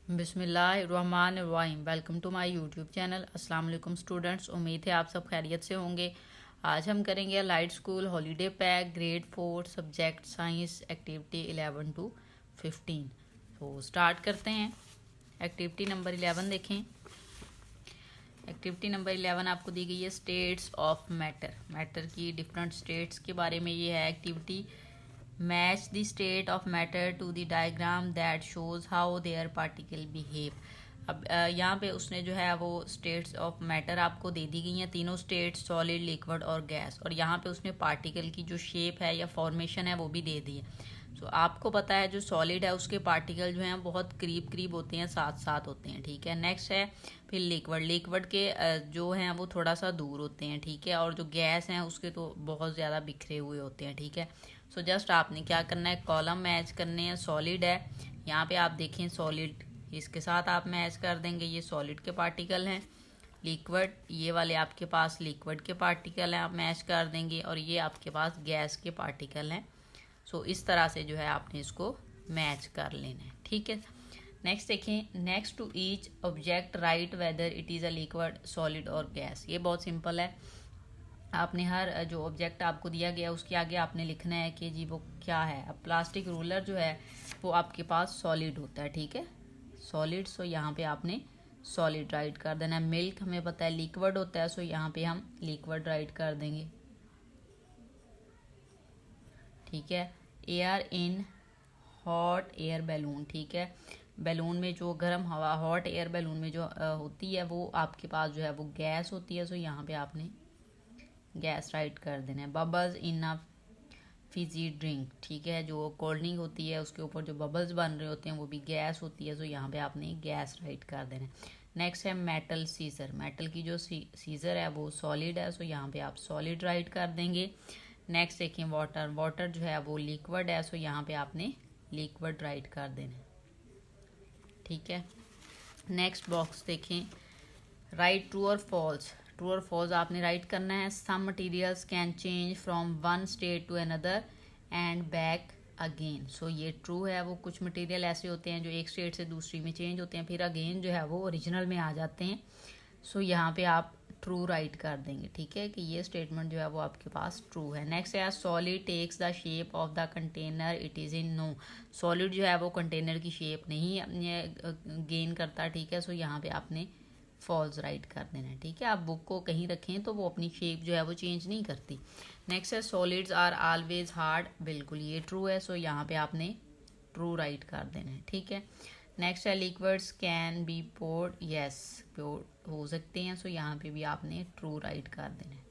बिस्मिल्लाहिर्रहमानिर्रहीम। Welcome to my YouTube channel. अस्सलाम वालेकुम स्टूडेंट्स, उम्मीद है आप सब खैरियत से होंगे। आज हम करेंगे light school holiday pack grade 4 subject science activity 11 to 15। तो स्टार्ट करते हैं। एक्टिविटी नंबर 11 देखें। एक्टिविटी नंबर 11 आपको दी गई है स्टेट्स ऑफ मैटर। मैटर की डिफरेंट स्टेट्स के बारे में ये है activity. Match the state of matter to the diagram that shows how their particle behave. अब यहाँ पे उसने जो है वो स्टेट्स ऑफ मैटर आपको दे दी गई हैं, तीनों स्टेट्स सॉलिड, लिक्विड और गैस। और यहाँ पे उसने पार्टिकल की जो शेप है या फॉर्मेशन है वो भी दे दी है। तो आपको पता है जो सॉलिड है उसके पार्टिकल जो हैं बहुत करीब करीब होते हैं, साथ साथ होते हैं, ठीक है। नेक्स्ट है फिर लिक्विड। लिक्विड के जो हैं वो थोड़ा सा दूर होते हैं, ठीक है। और जो गैस हैं उसके तो बहुत ज़्यादा बिखरे हुए होते हैं, ठीक है। सो जस्ट आपने क्या करना है, कॉलम मैच करने हैं। सॉलिड है, यहाँ पे आप देखें सॉलिड, इसके साथ आप मैच कर देंगे, ये सॉलिड के पार्टिकल हैं। लिक्विड, ये वाले आपके पास लिक्विड के पार्टिकल हैं, आप मैच कर देंगे। और ये आपके पास गैस के पार्टिकल हैं। सो इस तरह से जो है आपने इसको मैच कर लेना है, ठीक है। नेक्स्ट देखें, next to each object write whether it is a liquid, solid और गैस। ये बहुत सिंपल है। आपने हर जो ऑब्जेक्ट आपको दिया गया उसके आगे आपने लिखना है कि जी वो क्या है। अब प्लास्टिक रूलर जो है वो आपके पास सॉलिड होता है, ठीक है, सॉलिड। सो यहाँ पे आपने सॉलिड राइट कर देना है। मिल्क हमें पता है लिक्विड होता है, सो यहाँ पे हम लिक्विड राइट कर देंगे, ठीक है। Air in hot air balloon, ठीक है। बैलून में जो गर्म हवा, हॉट एयर बैलून में जो होती है वो आपके पास जो है वो गैस होती है। सो यहाँ पे आपने गैस राइट कर देना है। बबल्स इन अ फिजी ड्रिंक, ठीक है। जो कोल्ड ड्रिंक होती है उसके ऊपर जो बबल्स बन रहे होते हैं वो भी गैस होती है। सो यहाँ पे आपने गैस राइट कर देना है। नेक्स्ट है मेटल सीजर। मेटल की जो सीजर है वो सॉलिड है। सो यहाँ पे आप सॉलिड राइट कर देंगे। नेक्स्ट देखें वाटर। वाटर जो है वो लिक्विड है। सो यहाँ पे आपने लिक्विड राइट कर देना है, ठीक है। नेक्स्ट बॉक्स देखें, राइट ट्रू और फॉल्स। ट्रू और फॉल्स आपने राइट करना है। Some materials can change from one state to another and back again. So ये ट्रू है, वो कुछ मटेरियल ऐसे होते हैं जो एक स्टेट से दूसरी में चेंज होते हैं, फिर अगेन जो है वो ओरिजिनल में आ जाते हैं। सो यहाँ पे आप ट्रू राइट कर देंगे, ठीक है, कि ये स्टेटमेंट जो है वो आपके पास ट्रू है। नेक्स्ट है solid takes the shape of the container it is in no. Solid जो है वो कंटेनर की शेप नहीं गेन करता, ठीक है। सो यहाँ पे आपने फॉल्स राइट कर देना है, ठीक है। आप बुक को कहीं रखें तो वो अपनी शेप जो है वो चेंज नहीं करती। नेक्स्ट है सॉलिड्स आर ऑलवेज हार्ड। बिल्कुल ये ट्रू है। सो यहाँ पे आपने ट्रू राइट कर देना है, ठीक है। नेक्स्ट है liquids can be poured. Yes, poured हो सकते हैं। सो यहाँ पे भी आपने ट्रू राइट कर देना है।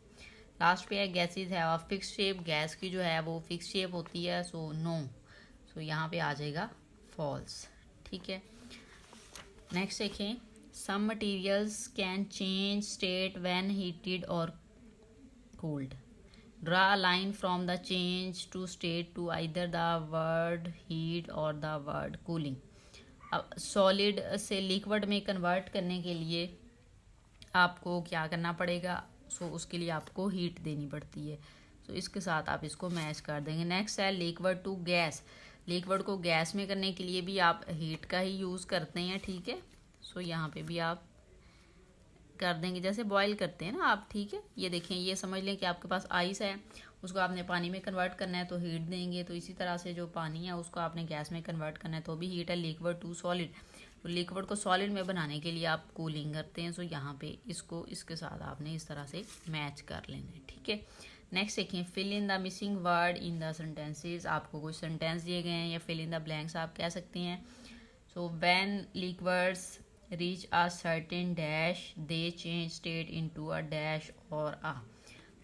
लास्ट पे है गैसेज है फिक्स शेप। गैस की जो है वो फिक्स शेप होती है। So no. सो यहाँ पे आ जाएगा फॉल्स, ठीक है। नेक्स्ट देखें, some materials can change state when heated or cooled. Draw a line from the change to state to either the word heat or the word cooling. अब solid से liquid में convert करने के लिए आपको क्या करना पड़ेगा, सो उसके लिए आपको हीट देनी पड़ती है। सो इसके साथ आप इसको मैच कर देंगे। नेक्स्ट है लिक्विड टू गैस। लिक्विड को गैस में करने के लिए भी आप हीट का ही यूज़ करते हैं, ठीक है। सो यहाँ पे भी आप कर देंगे जैसे बॉईल करते हैं ना आप, ठीक है। ये देखें, ये समझ लें कि आपके पास आइस है, उसको आपने पानी में कन्वर्ट करना है तो हीट देंगे। तो इसी तरह से जो पानी है उसको आपने गैस में कन्वर्ट करना है तो भी हीट है। लिक्विड टू सॉलिड, तो लिक्विड को सॉलिड में बनाने के लिए आप कूलिंग करते हैं। सो यहाँ पे इसको इसके साथ आपने इस तरह से मैच कर लेना है, ठीक है। नेक्स्ट देखें, fill in the missing word in the sentences. आपको कुछ सेंटेंस दिए गए हैं या फिल इन द ब्लैंक्स आप कह सकते हैं। So when liquids reach a certain dash they change state into a dash और a।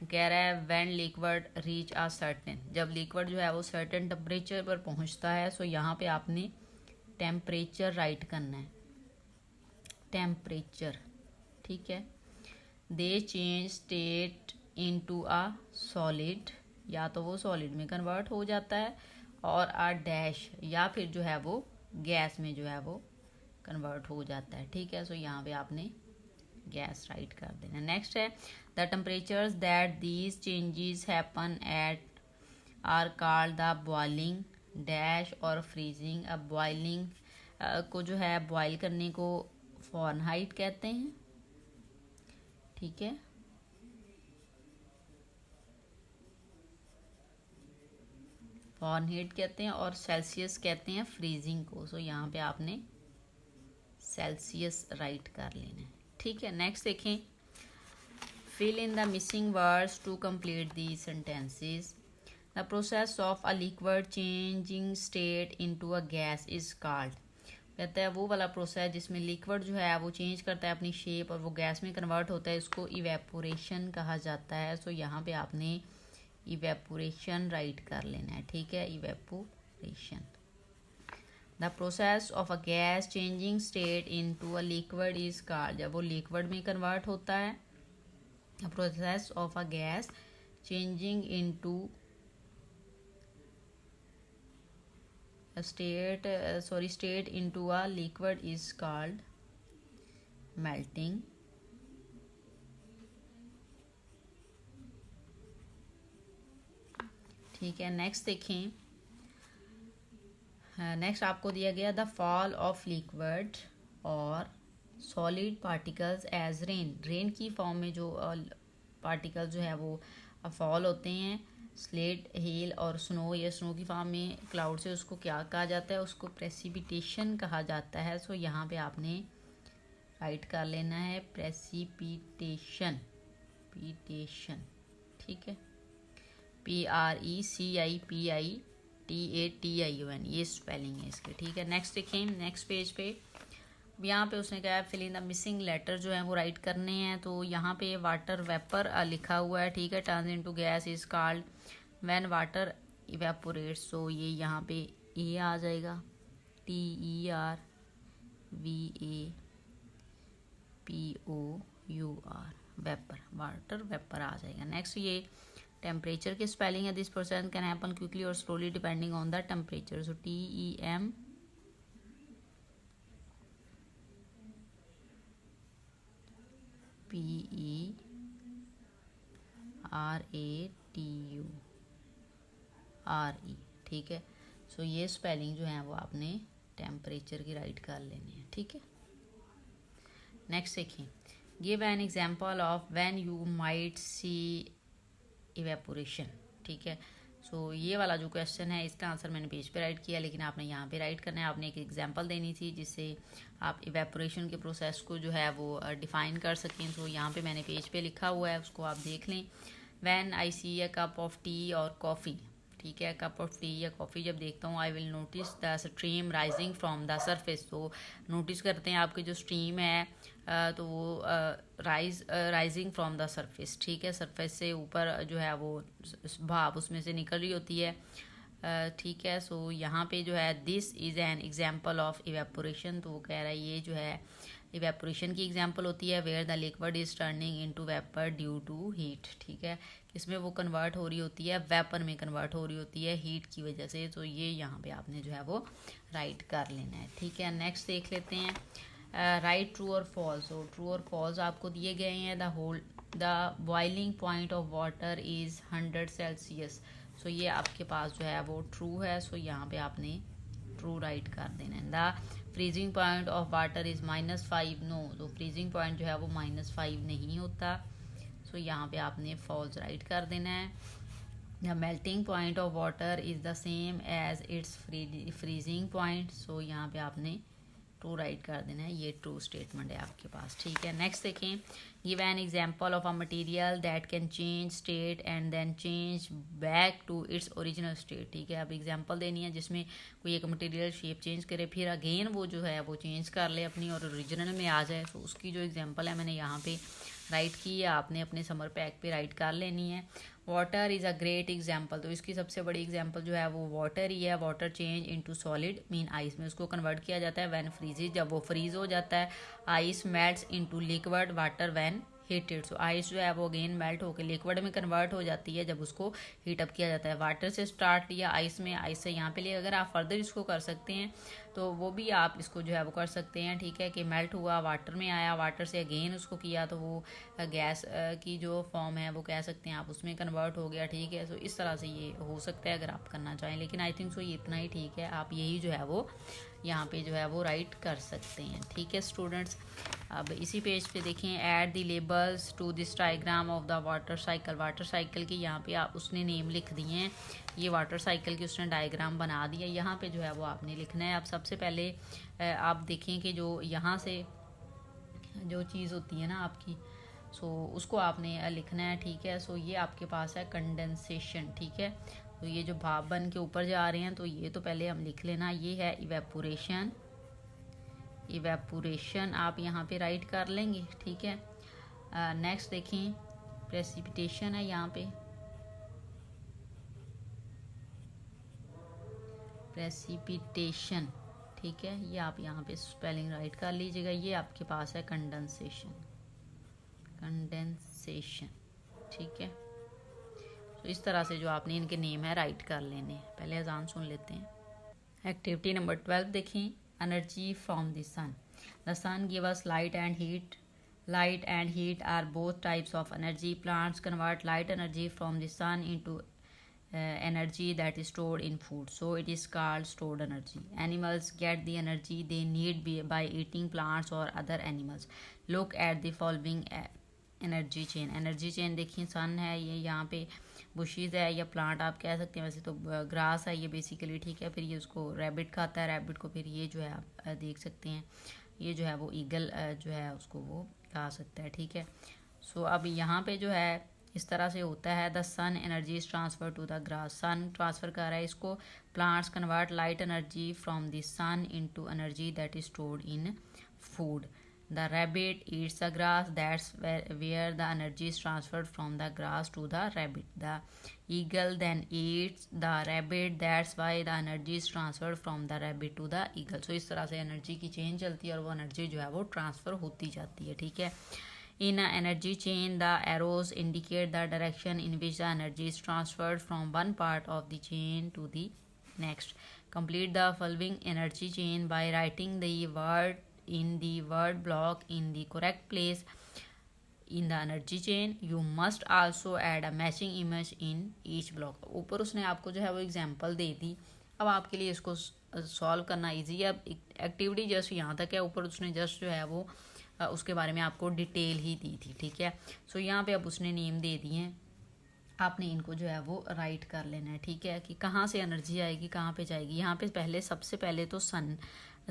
कह रहा है when liquid reach a certain, जब लिक्विड जो है वो certain टेम्परेचर पर पहुंचता है। सो यहाँ पे आपने टेम्परेचर राइट करना है, टेम्परेचर, ठीक है। they change state into a solid, या तो वो सॉलिड में कन्वर्ट हो जाता है, और a dash, या फिर जो है वो गैस में जो है वो कन्वर्ट हो जाता है, ठीक है। सो यहाँ पे आपने गैस राइट कर देना। नेक्स्ट है the temperatures that these changes happen at are called the boiling dash और फ्रीजिंग। अब बॉइलिंग को जो है बॉयल करने को फ़ारेनहाइट कहते हैं, ठीक है। फ़ारेनहाइट कहते हैं और सेल्सियस कहते हैं फ्रीजिंग को। सो यहाँ पे आपने सेल्सियस राइट कर लेना है, ठीक है। नेक्स्ट देखें, fill in the missing words to complete these sentences. The process of a liquid changing state into a gas is called. कहता है वो वाला प्रोसेस जिसमें लिक्विड जो है वो चेंज करता है अपनी शेप और वो गैस में कन्वर्ट होता है, इसको इवेपोरेशन कहा जाता है। सो यहाँ पे आपने इवेपोरेशन राइट कर लेना है, ठीक है। Evaporation, the process of a gas changing state into a liquid is called. जब वो लिक्विड में कन्वर्ट होता है, a process of a gas changing into a state into a liquid is called melting. ठीक है। नेक्स्ट देखें, next आपको दिया गया द फॉल ऑफ लिक्विड और solid particles as rain. Rain की फॉर्म में जो पार्टिकल जो है वो फॉल होते हैं, स्लेट, हेल और स्नो, या स्नो की फॉर्म में क्लाउड से, उसको क्या कहा जाता है, उसको प्रेसिपिटेशन कहा जाता है। सो यहाँ पे आपने राइट कर लेना है प्रेसिपिटेशन, पीटेशन, ठीक है। PRECIPITATION, ये स्पेलिंग है इसके, ठीक है। नेक्स्ट देखें, नेक्स्ट पेज पे यहाँ पे उसने कहा fill in the missing letter जो है वो राइट करने हैं। तो यहाँ पे वाटर वेपर लिखा हुआ है, ठीक है। Turns into gas is called when water evaporates. So ये यहाँ पे ए आ जाएगा, TERVAPOUR, वेपर, वाटर वेपर आ जाएगा। नेक्स्ट ये टेम्परेचर की स्पेलिंग है। This process can happen quickly और slowly depending on the temperature. So TEMPERATURE, ठीक है। सो ये स्पेलिंग जो है वो आपने टेम्परेचर की राइट कर लेनी है, ठीक है। नेक्स्ट देखिए, give an example of when you might see evaporation, ठीक है। सो ये वाला जो क्वेश्चन है इसका आंसर मैंने पेज पे राइट किया, लेकिन आपने यहाँ पे राइट करना है। आपने एक एग्जांपल देनी थी जिससे आप इवेपोरेशन के प्रोसेस को जो है वो डिफाइन कर सकें। सो यहाँ पे मैंने पेज पे लिखा हुआ है, उसको आप देख लें। When I see a cup of tea और कॉफ़ी, ठीक है। कप ऑफ टी या कॉफ़ी जब देखता हूँ, I will notice the stream rising from the surface. तो नोटिस करते हैं आपकी जो स्ट्रीम है तो वो राइजिंग फ्रॉम द सरफेस, ठीक है। सरफेस से ऊपर जो है वो भाप उसमें से निकल रही होती है, ठीक है। सो यहाँ पे जो है this is an example of evaporation. तो वो कह रहा है ये जो है इवेपोरेशन की एग्जाम्पल होती है where the liquid is turning into vapour due to heat, ठीक है। इसमें वो कन्वर्ट हो रही होती है, वेपर में कन्वर्ट हो रही होती है हीट की वजह से। तो ये यहाँ पे आपने जो है वो राइट कर लेना है, ठीक है। नेक्स्ट देख लेते हैं, राइट ट्रू और फॉल्स। और ट्रू और फॉल्स आपको दिए गए हैं। The boiling point of water is 100 Celsius. So ये आपके पास जो है वो ट्रू है। सो यहाँ पे आपने ट्रू राइट कर देना है। The freezing point of water is -5, no. तो फ्रीजिंग पॉइंट जो है वो -5 नहीं होता। सो यहाँ पे आपने फॉल्स राइट कर देना है। The melting point of water is the same as its freezing point. So यहाँ पे आपने ट्रू राइट कर देना है। ये ट्रू स्टेटमेंट है आपके पास, ठीक है। नेक्स्ट देखें, give an example of a material that can change state and then change back to its original state, ठीक है। अब एग्जांपल देनी है जिसमें कोई एक मटेरियल शेप चेंज करे, फिर अगेन वो जो है वो चेंज कर ले अपनी और ओरिजिनल में आ जाए। तो उसकी जो एग्जांपल है मैंने यहाँ पे राइट की है, आपने अपने समर पैक पे राइट कर लेनी है। Water is a great example. तो इसकी सबसे बड़ी एग्जाम्पल जो है वो वाटर ही है। Water change into solid mean ice में उसको कन्वर्ट किया जाता है। व्हेन फ्रीजेज, जब वो फ्रीज हो जाता है। Ice melts into liquid water when heated. So ice जो है वो अगेन मेल्ट होकर लिक्विड में कन्वर्ट हो जाती है जब उसको हीट अप किया जाता है। वाटर से स्टार्ट लिया, आइस में, आइस से यहाँ पे लिया। अगर आप फर्दर इसको कर सकते हैं तो वो भी आप इसको जो है वो कर सकते हैं, ठीक है, कि मेल्ट हुआ, वाटर में आया, वाटर से अगेन उसको किया तो वो गैस की जो फॉर्म है वो कह सकते हैं आप उसमें कन्वर्ट हो गया, ठीक है। सो इस तरह से ये हो सकता है अगर आप करना चाहें, लेकिन आई थिंक सो ये इतना ही ठीक है। आप यही जो है वो यहाँ पे जो है वो राइट कर सकते हैं, ठीक है स्टूडेंट्स। अब इसी पेज पे देखें, add the labels to this diagram of the water cycle. Water cycle की यहाँ पे आप उसने नेम लिख दिए हैं, ये वाटर साइकिल की उसने डायग्राम बना दिया। यहाँ पे जो है वो आपने लिखना है। आप सबसे पहले आप देखें कि जो यहाँ से जो चीज़ होती है ना आपकी, सो उसको आपने लिखना है, ठीक है। सो ये आपके पास है कंडेंसेशन, ठीक है। तो ये जो भाप बन के ऊपर जा रहे हैं तो ये तो पहले हम लिख लेना। ये है इवेपोरेशन, इवेपोरेशन आप यहाँ पे राइट कर लेंगे, ठीक है। नेक्स्ट देखें, प्रेसिपिटेशन है यहाँ पे, प्रेसिपिटेशन, ठीक है। ये आप यहाँ पे स्पेलिंग राइट कर लीजिएगा। ये आपके पास है कंडेंसेशन, कंडेंसेशन, ठीक है। तो इस तरह से जो आपने इनके नेम है राइट कर लेने हैं। पहले अजान सुन लेते हैं। एक्टिविटी नंबर 12 देखें, energy from the sun. The sun give us light and heat. Light and heat are both types of energy. Plants convert light energy from the sun into energy that is stored in food. So it is called stored energy. Animals get the energy they need by eating plants or other animals. Look at the following energy chain. Energy chain देखिए, सन है ये, यहाँ पे bushes है या plant आप कह सकते हैं, वैसे तो ग्रास है ये बेसिकली, ठीक है। फिर ये उसको रैबिट खाता है, रैबिट को फिर ये जो है आप देख सकते हैं, ये जो है वो ईगल जो है उसको वो खा सकता है, ठीक है। सो अब यहाँ पे जो है इस तरह से होता है, the sun energy is transfer to the grass. Sun transfer कर रहा है इसको। Plants convert light energy from the sun into energy that is stored in food. The rabbit eats the grass. That's where the energy is transferred from the grass to the rabbit. The eagle then eats the rabbit. That's why the energy is transferred from the rabbit to the eagle. So इस तरह से energy की chain चलती है और वो energy जो है वो ट्रांसफ़र होती जाती है, ठीक है। In an energy chain, the arrows indicate the direction in which the energy is transferred from one part of the chain to the next. Complete the following energy chain by writing the word in the word block in the correct place in the energy chain. You must also add a matching image in each block. ऊपर उसने आपको जो है वो example दे दी। अब आपके लिए इसको सॉल्व करना इजी है। अब एक्टिविटी जस्ट यहाँ तक है, ऊपर उसने जस्ट जो है वो उसके बारे में आपको डिटेल ही दी थी, ठीक है। सो यहाँ पे अब उसने नेम दे दिए हैं, आपने इनको जो है वो राइट कर लेना है, ठीक है, कि कहाँ से एनर्जी आएगी, कहाँ पे जाएगी। यहाँ पे पहले सबसे पहले तो सन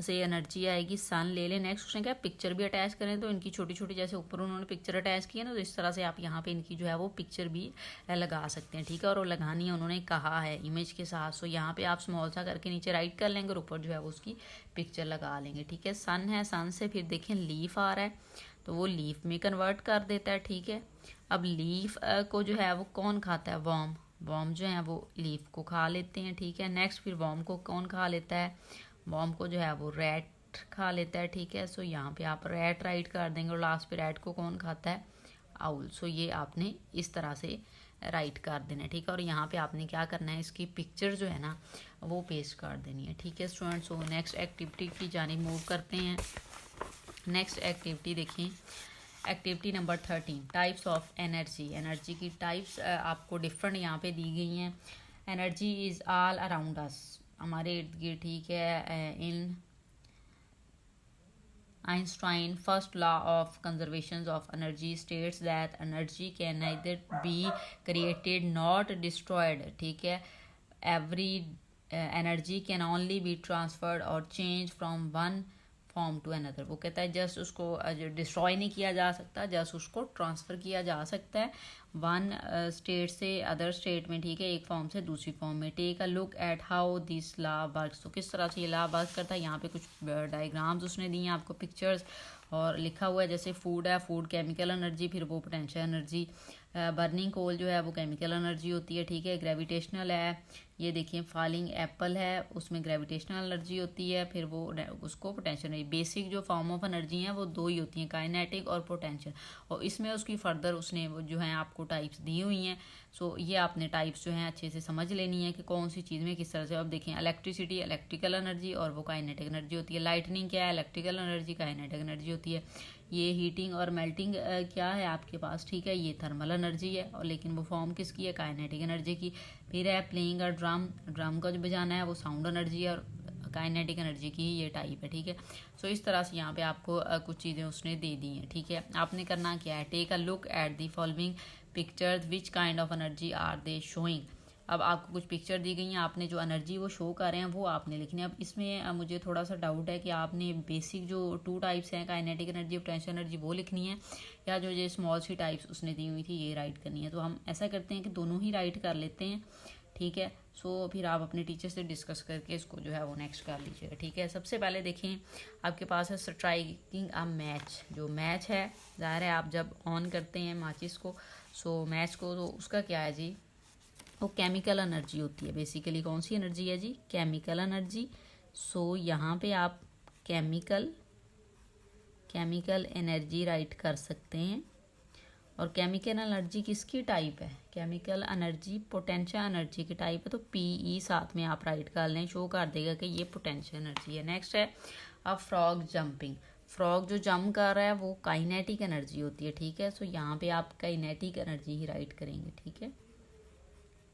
से एनर्जी आएगी, सन ले लें। नेक्स्ट उसने क्या पिक्चर भी अटैच करें, तो इनकी छोटी छोटी जैसे ऊपर उन्होंने पिक्चर अटैच की है ना, तो इस तरह से आप यहाँ पे इनकी जो है वो पिक्चर भी लगा सकते हैं, ठीक है। और वो लगानी है उन्होंने कहा है इमेज के साथ। सो यहाँ पे आप स्मॉल सा करके नीचे राइट कर लेंगे और ऊपर जो है वो उसकी पिक्चर लगा लेंगे, ठीक है। सन है, सन से फिर देखें लीफ आ रहा है तो वो लीफ में कन्वर्ट कर देता है, ठीक है। अब लीफ को जो है वो कौन खाता है, वॉर्म। वॉर्म जो है वो लीफ को खा लेते हैं, ठीक है। नेक्स्ट फिर वॉर्म को कौन खा लेता है, वॉर्म को जो है वो रैट खा लेता है, ठीक है। सो यहाँ पे आप रैट राइट कर देंगे और लास्ट पे रैट को कौन खाता है, आउल। सो ये आपने इस तरह से राइट कर देना है, ठीक है। और यहाँ पे आपने क्या करना है, इसकी पिक्चर जो है ना वो पेस्ट कर देनी है, ठीक है स्टूडेंट्स। सो नेक्स्ट एक्टिविटी की जानिब मूव करते हैं। नेक्स्ट एक्टिविटी देखें, activity number 13, types of energy. Energy की टाइप्स आपको डिफरेंट यहाँ पे दी गई हैं। Energy is all around us, हमारे इर्द गिर्द, ठीक है। इन Einstein first law of conservation of energy states that energy can neither be created nor destroyed, ठीक है। Every energy can only be transferred or changed from one form to another. वो कहता है जस्ट उसको डिस्ट्रॉय नहीं किया जा सकता, जस्ट उसको ट्रांसफ़र किया जा सकता है वन स्टेट से अदर स्टेट में, ठीक है, एक फॉर्म से दूसरी फॉर्म में। Take a look at how this law works, तो किस तरह से ये लॉ वर्क करता है। यहाँ पे कुछ डायग्राम्स उसने दी हैं आपको, पिक्चर्स, और लिखा हुआ है जैसे फूड है, फूड केमिकल एनर्जी, फिर वो पोटेंशियल एनर्जी। बर्निंग कोल जो है वो केमिकल एनर्जी होती है, ठीक है। ग्रेविटेशनल है, ये देखिए फॉलिंग एप्पल है, उसमें ग्रेविटेशनल एनर्जी होती है, फिर वो उसको पोटेंशियल एनर्जी। बेसिक जो फॉर्म ऑफ एनर्जी हैं वो दो ही होती हैं, काइनेटिक और पोटेंशियल, और इसमें उसकी फर्दर उसने वो जो है आपको टाइप्स दी हुई हैं। सो ये आपने टाइप्स जो हैं अच्छे से समझ लेनी है कि कौन सी चीज़ में किस तरह से। अब देखें, इलेक्ट्रिसिटी इलेक्ट्रिकल एनर्जी और वो काइनेटिक एनर्जी होती है। लाइटनिंग क्या है, इलेक्ट्रिकल एनर्जी, काइनेटिक एनर्जी होती है। ये हीटिंग और मेल्टिंग क्या है आपके पास, ठीक है, ये थर्मल एनर्जी है, और लेकिन वो फॉर्म किसकी है, काइनेटिक एनर्जी की। फिर है प्लेइंग अ ड्रम, ड्रम का जो बजाना है वो साउंड एनर्जी है, और काइनेटिक एनर्जी की ये टाइप है, ठीक है। सो इस तरह से यहाँ पे आपको कुछ चीज़ें उसने दे दी हैं, ठीक है। आपने करना क्या है, take a look at the following pictures, which kind of energy are they showing. अब आपको कुछ पिक्चर दी गई हैं, आपने जो एनर्जी वो शो कर रहे हैं वो आपने लिखनी है। अब इसमें मुझे थोड़ा सा डाउट है कि आपने बेसिक जो टू टाइप्स हैं, काइनेटिक एनर्जी, पोटेंशियल एनर्जी, वो लिखनी है, या जो ये स्मॉल सी टाइप्स उसने दी हुई थी ये राइट करनी है। तो हम ऐसा करते हैं कि दोनों ही राइट कर लेते हैं, ठीक है। सो फिर आप अपने टीचर से डिस्कस करके इसको जो है वो नेक्स्ट कर लीजिएगा, ठीक है। सबसे पहले देखें, आपके पास है स्ट्राइकिंग अ मैच। जो मैच है, ज़ाहिर है आप जब ऑन करते हैं माचिस को, सो मैच को, तो उसका क्या है जी, वो केमिकल एनर्जी होती है। बेसिकली कौन सी एनर्जी है जी, केमिकल एनर्जी। सो यहाँ पे आप केमिकल एनर्जी राइट कर सकते हैं। और केमिकल एनर्जी किसकी टाइप है, केमिकल एनर्जी पोटेंशियल एनर्जी की टाइप है, तो पीई साथ में आप राइट कर लें, शो कर देगा कि ये पोटेंशियल एनर्जी है। नेक्स्ट है अब फ्रॉग जंपिंग। फ्रॉग जो जंप कर रहा है वो काइनेटिक एनर्जी होती है, ठीक है। सो यहाँ पे आप काइनेटिक एनर्जी ही राइट करेंगे, ठीक है,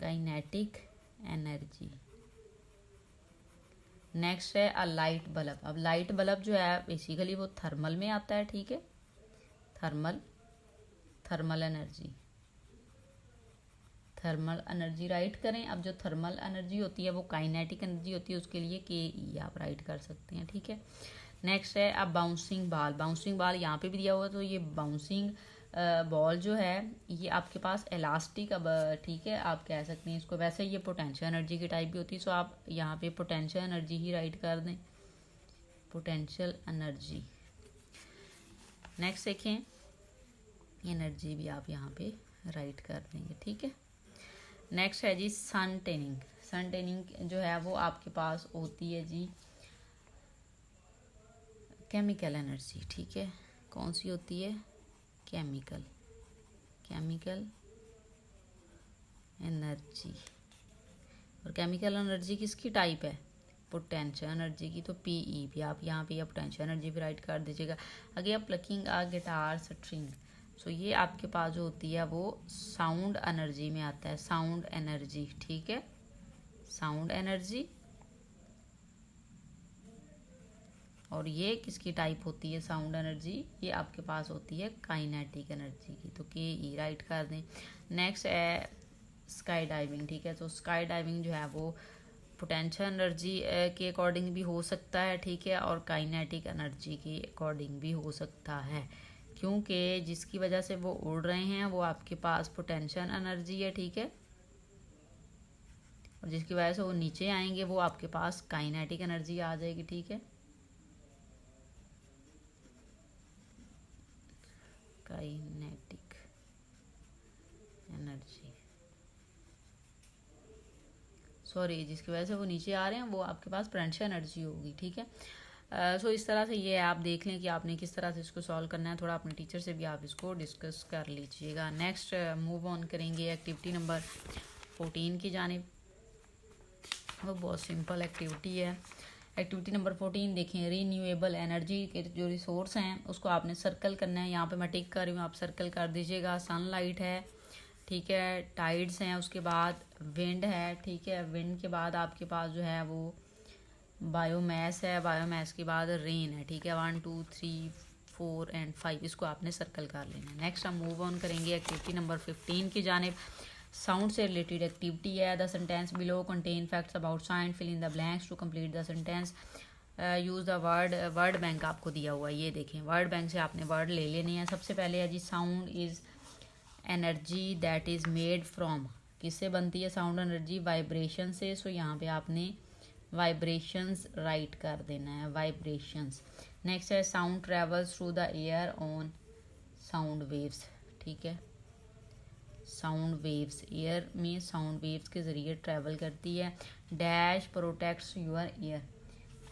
काइनेटिक एनर्जी। नेक्स्ट है अ लाइट बल्ब। अब लाइट बल्ब जो है बेसिकली वो थर्मल में आता है, ठीक है, थर्मल एनर्जी राइट करें। अब जो थर्मल एनर्जी होती है वो काइनेटिक एनर्जी होती है, उसके लिए के ई आप राइट कर सकते हैं, ठीक है। नेक्स्ट है अब बाउंसिंग बॉल। बाउंसिंग बॉल यहाँ पे भी दिया हुआ है, तो ये बाउंसिंग बॉल जो है ये आपके पास इलास्टिक, अब ठीक है आप कह सकते हैं इसको। वैसे ये पोटेंशियल एनर्जी की टाइप भी होती है, सो आप यहाँ पे पोटेंशियल एनर्जी ही राइट कर दें, पोटेंशियल एनर्जी। नेक्स्ट देखें, एनर्जी भी आप यहाँ पे राइट कर देंगे, ठीक है। नेक्स्ट है जी सन टेनिंग। सन टेनिंग जो है वो आपके पास होती है जी केमिकल एनर्जी, ठीक है। कौन सी होती है, केमिकल एनर्जी। और केमिकल एनर्जी किसकी टाइप है, पोटेंशियल एनर्जी की, तो पीई भी आप यहाँ पे पोटेंशियल एनर्जी भी राइट कर दीजिएगा। आगे आप प्लकिंग आ गिटार स्ट्रिंग। सो ये आपके पास जो होती है वो साउंड एनर्जी में आता है, साउंड एनर्जी, ठीक है, साउंड एनर्जी। और ये किसकी टाइप होती है, साउंड एनर्जी, ये आपके पास होती है काइनेटिक एनर्जी की, तो के ई राइट कर दें। नेक्स्ट है स्काई डाइविंग, ठीक है। तो स्काई डाइविंग जो है वो पोटेंशियल एनर्जी के अकॉर्डिंग भी हो सकता है, ठीक है, और काइनेटिक एनर्जी के अकॉर्डिंग भी हो सकता है, क्योंकि जिसकी वजह से वो उड़ रहे हैं वो आपके पास पोटेंशियल एनर्जी है, ठीक है, और जिसकी वजह से वो नीचे आएंगे वो आपके पास काइनेटिक एनर्जी आ जाएगी, ठीक है, काइनेटिक एनर्जी, सॉरी, जिसकी वजह से वो नीचे आ रहे हैं वो आपके पास पोटेंशियल एनर्जी होगी, ठीक है। सो इस तरह से ये आप देख लें कि आपने किस तरह से इसको सॉल्व करना है, थोड़ा अपने टीचर से भी आप इसको डिस्कस कर लीजिएगा। नेक्स्ट मूव ऑन करेंगे एक्टिविटी नंबर 14 की जानिब। वो बहुत सिंपल एक्टिविटी है। एक्टिविटी नंबर 14 देखें, रीन्यूएबल एनर्जी के जो रिसोर्स हैं उसको आपने सर्कल करना है। यहाँ पे मैं टिक कर रही हूँ, आप सर्कल कर दीजिएगा। सनलाइट है, ठीक है, टाइड्स हैं, उसके बाद विंड है, ठीक है, विंड के बाद आपके पास जो है वो बायोमास है, बायोमास के बाद रेन है, ठीक है। 1 2 3 4 एंड 5 इसको आपने सर्कल कर लेना है। नेक्स्ट हम मूव ऑन करेंगे एक्टिविटी नंबर 15 की जानिब। साउंड से रिलेटेड एक्टिविटी है। The sentence below contain facts about sound, fill in the blanks to complete the sentence, use the word bank आपको दिया हुआ है। ये देखें, वर्ड बैंक से आपने वर्ड ले लेने हैं। सबसे पहले है जी sound is energy that is made from, किससे बनती है साउंड एनर्जी? वाइब्रेशन से। सो यहाँ पे आपने वाइब्रेशंस राइट कर देना है, वाइब्रेशंस। नेक्स्ट है sound travels through the air on sound waves, ठीक है। साउंड वेव्स, एयर में साउंड वेव्स के ज़रिए ट्रैवल करती है। Dash protects your year,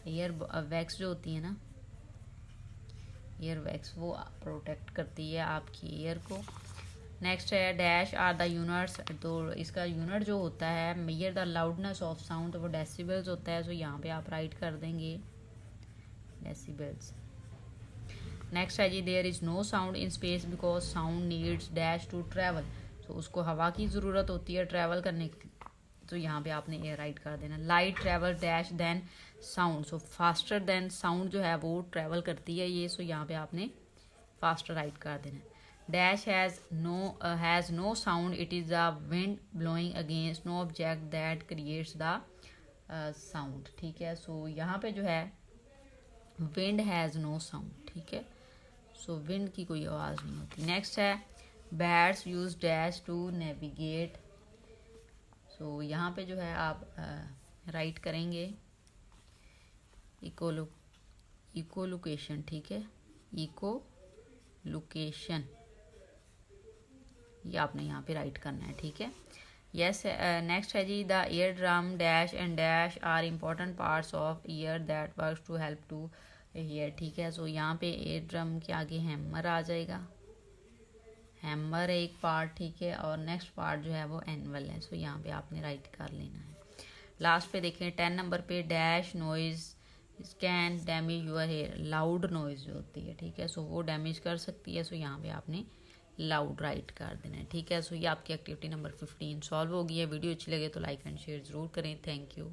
air wax जो होती है ना, ईयर वैक्स, वो प्रोटेक्ट करती है आपकी ईयर को। नेक्स्ट है डैश आर द यूनिट्स, तो इसका यूनिट जो होता है measure the loudness of sound, तो वो डेसिबल्स होता है। सो यहाँ पे आप राइट कर देंगे डेसिबल्स। नेक्स्ट है जी there is no sound in space because sound needs dash to travel, तो उसको हवा की ज़रूरत होती है ट्रैवल करने की, तो यहाँ पे आपने ए राइट कर देना। Light travel dash than sound, so faster than sound जो है वो ट्रैवल करती है ये, सो यहाँ पे आपने फास्टर राइट कर देना। Dash has no sound, it is the wind blowing against no object that creates the sound, ठीक है। सो यहाँ पे जो है विंड हैज़ नो साउंड, ठीक है। सो विंड की कोई आवाज़ नहीं होती। नेक्स्ट है bats use dash to navigate, so यहाँ पे जो है आप राइट करेंगे इको लोकेशन, ठीक है, इको लोकेशन, ये आपने यहाँ पे राइट करना है, ठीक है। यस, नेक्स्ट है जी the ear drum dash and dash are important parts of ear that work to help to ear, ठीक है। सो यहाँ पे ईयर ड्रम के आगे हैमर आ जाएगा, हैमर है एक पार्ट, ठीक है, और नेक्स्ट पार्ट जो है वो एनवल है। सो यहाँ पे आपने राइट कर लेना है। लास्ट पे देखें 10 नंबर पे dash noise can damage your hair, loud noise जो होती है, ठीक है, सो वो डैमेज कर सकती है। सो यहाँ पे आपने लाउड राइट कर देना है, ठीक है। सो ये आपकी एक्टिविटी नंबर 15 सॉल्व हो गई है। वीडियो अच्छी लगे तो लाइक एंड शेयर ज़रूर करें। Thank you.